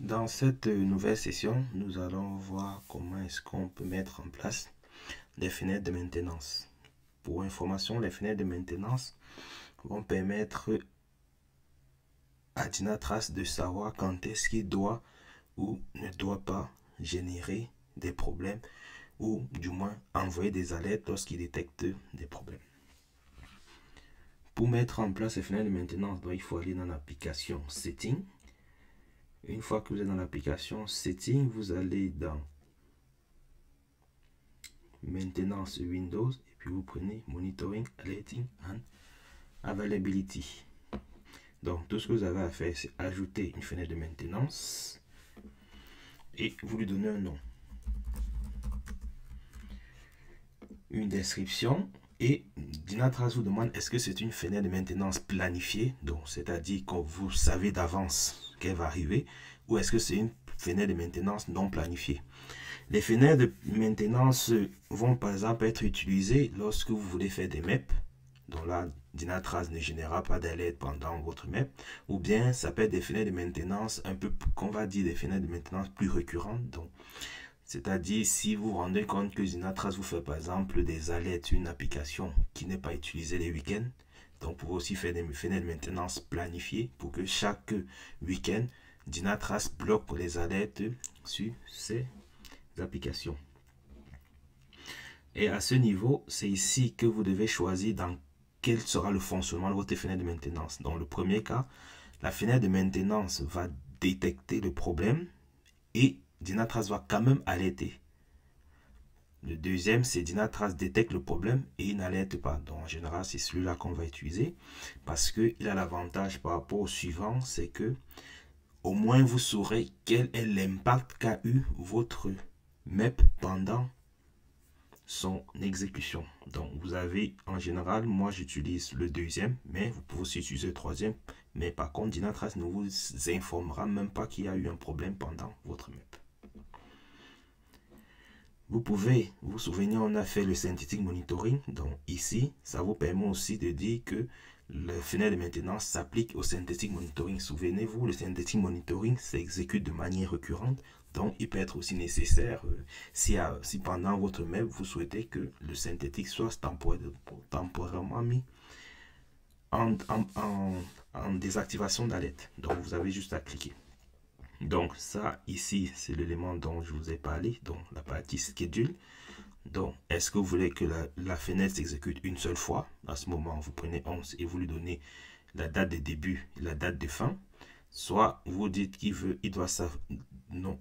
Dans cette nouvelle session, nous allons voir comment est-ce qu'on peut mettre en place des fenêtres de maintenance. Pour information, les fenêtres de maintenance vont permettre à Dynatrace de savoir quand est-ce qu'il doit ou ne doit pas générer des problèmes ou du moins envoyer des alertes lorsqu'il détecte des problèmes. Pour mettre en place ces fenêtres de maintenance, il faut aller dans l'application Settings. Une fois que vous êtes dans l'application Settings, vous allez dans Maintenance Windows et puis vous prenez Monitoring, Alerting and Availability. Donc tout ce que vous avez à faire, c'est ajouter une fenêtre de maintenance et vous lui donnez un nom, une description, et Dynatrace vous demande est-ce que c'est une fenêtre de maintenance planifiée, donc c'est-à-dire que vous savez d'avance qu'elle va arriver, ou est-ce que c'est une fenêtre de maintenance non planifiée. Les fenêtres de maintenance vont par exemple être utilisées lorsque vous voulez faire des MEP, dont là Dynatrace ne générera pas d'alerte pendant votre MEP, ou bien ça peut être des fenêtres de maintenance un peu, qu'on va dire des fenêtres de maintenance plus récurrentes, donc c'est-à-dire si vous vous rendez compte que Dynatrace vous fait par exemple des alertes sur une application qui n'est pas utilisée les week-ends, donc vous pouvez aussi faire des fenêtres de maintenance planifiées pour que chaque week-end Dynatrace bloque les alertes sur ces applications. Et à ce niveau, c'est ici que vous devez choisir dans quel sera le fonctionnement de votre fenêtre de maintenance. Dans le premier cas, la fenêtre de maintenance va détecter le problème et Dynatrace va quand même alerter. Le deuxième, c'est Dynatrace détecte le problème et il n'alerte pas. Donc en général, c'est celui-là qu'on va utiliser parce qu'il a l'avantage par rapport au suivant, c'est que au moins vous saurez quel est l'impact qu'a eu votre MEP pendant son exécution. Donc vous avez en général, moi j'utilise le deuxième, mais vous pouvez aussi utiliser le troisième. Mais par contre, Dynatrace ne vous informera même pas qu'il y a eu un problème pendant votre MEP. Vous pouvez vous souvenir, on a fait le Synthetic Monitoring. Donc ici, ça vous permet aussi de dire que le fenêtre de maintenance s'applique au Synthetic Monitoring. Souvenez-vous, le Synthetic Monitoring s'exécute de manière récurrente. Donc, il peut être aussi nécessaire si pendant votre MEP, vous souhaitez que le synthétique soit temporairement mis en désactivation d'alerte. Donc, vous avez juste à cliquer. Donc, ça, ici, c'est l'élément dont je vous ai parlé. Donc, la partie schedule. Donc, est-ce que vous voulez que la fenêtre s'exécute une seule fois? À ce moment, vous prenez 11 et vous lui donnez la date de début et la date de fin. Soit vous dites qu'il doit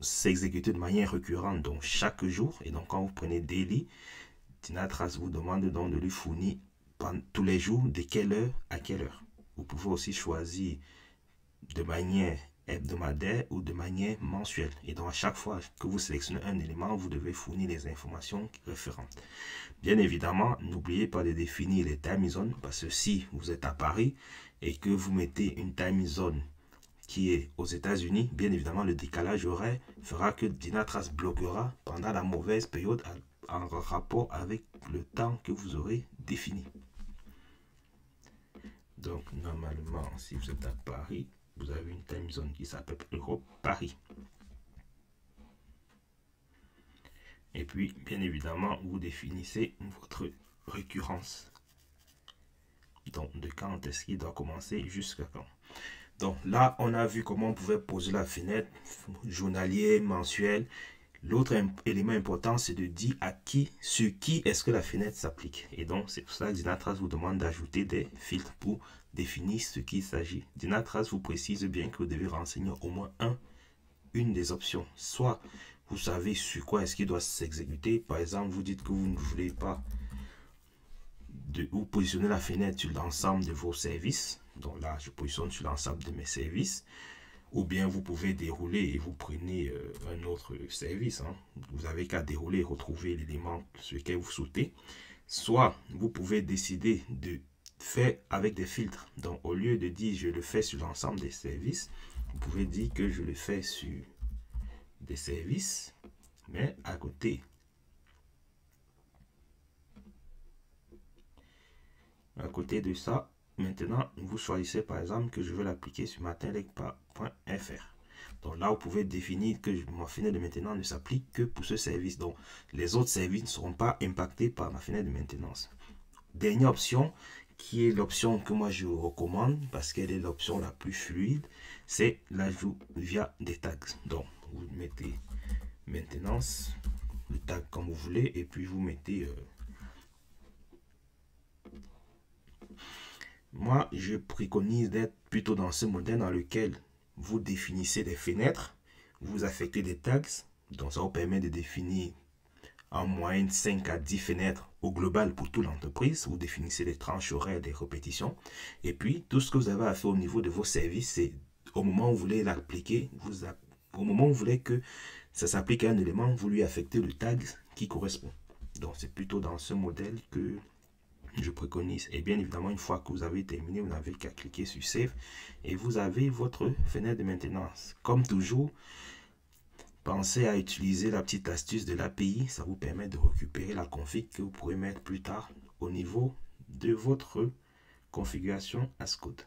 s'exécuter de manière récurrente, donc chaque jour. Et donc, quand vous prenez daily, Dynatrace vous demande donc de lui fournir tous les jours de quelle heure à quelle heure. Vous pouvez aussi choisir de manière hebdomadaire ou de manière mensuelle. Et donc, à chaque fois que vous sélectionnez un élément, vous devez fournir les informations référentes. Bien évidemment, n'oubliez pas de définir les time zones, parce que si vous êtes à Paris et que vous mettez une time zone qui est aux États-Unis, bien évidemment, le décalage horaire fera que Dynatrace bloquera pendant la mauvaise période en rapport avec le temps que vous aurez défini. Donc, normalement, si vous êtes à Paris, vous avez une time zone qui s'appelle Europe Paris. Et puis, bien évidemment, vous définissez votre récurrence. Donc, de quand est-ce qu'il doit commencer jusqu'à quand. Donc là, on a vu comment on pouvait poser la fenêtre, journalier, mensuel. L'autre élément important, c'est de dire sur qui est-ce que la fenêtre s'applique. Et donc, c'est pour ça que Dynatrace vous demande d'ajouter des filtres pour définir ce qu'il s'agit. Dynatrace vous précise bien que vous devez renseigner au moins une des options. Soit vous savez sur quoi est-ce qu'il doit s'exécuter. Par exemple, vous dites que vous ne voulez pas vous positionner la fenêtre sur l'ensemble de vos services. Donc là, je positionne sur l'ensemble de mes services. Ou bien vous pouvez dérouler et vous prenez un autre service. Vous avez qu'à dérouler et retrouver l'élément sur lequel vous souhaitez. Soit vous pouvez décider de faire avec des filtres. Donc au lieu de dire je le fais sur l'ensemble des services, vous pouvez dire que je le fais sur des services, mais à côté. À côté de ça, maintenant, vous choisissez par exemple que je veux l'appliquer sur matinlecpa.fr. Donc là, vous pouvez définir que ma fenêtre de maintenance ne s'applique que pour ce service. Donc les autres services ne seront pas impactés par ma fenêtre de maintenance. Dernière option, qui est l'option que moi je vous recommande parce qu'elle est l'option la plus fluide, c'est l'ajout via des tags. Donc vous mettez maintenance, le tag comme vous voulez, et puis vous mettez moi je préconise d'être plutôt dans ce modèle dans lequel vous définissez des fenêtres, vous affectez des tags, donc ça vous permet de définir en moyenne 5 à 10 fenêtres au global pour toute l'entreprise. Vous définissez les tranches horaires des répétitions. Et puis, tout ce que vous avez à faire au niveau de vos services, c'est au moment où vous voulez l'appliquer, au moment où vous voulez que ça s'applique à un élément, vous lui affectez le tag qui correspond. Donc, c'est plutôt dans ce modèle que je préconise. Et bien évidemment, une fois que vous avez terminé, vous n'avez qu'à cliquer sur Save et vous avez votre fenêtre de maintenance. Comme toujours, pensez à utiliser la petite astuce de l'API, ça vous permet de récupérer la config que vous pourrez mettre plus tard au niveau de votre configuration Ascode.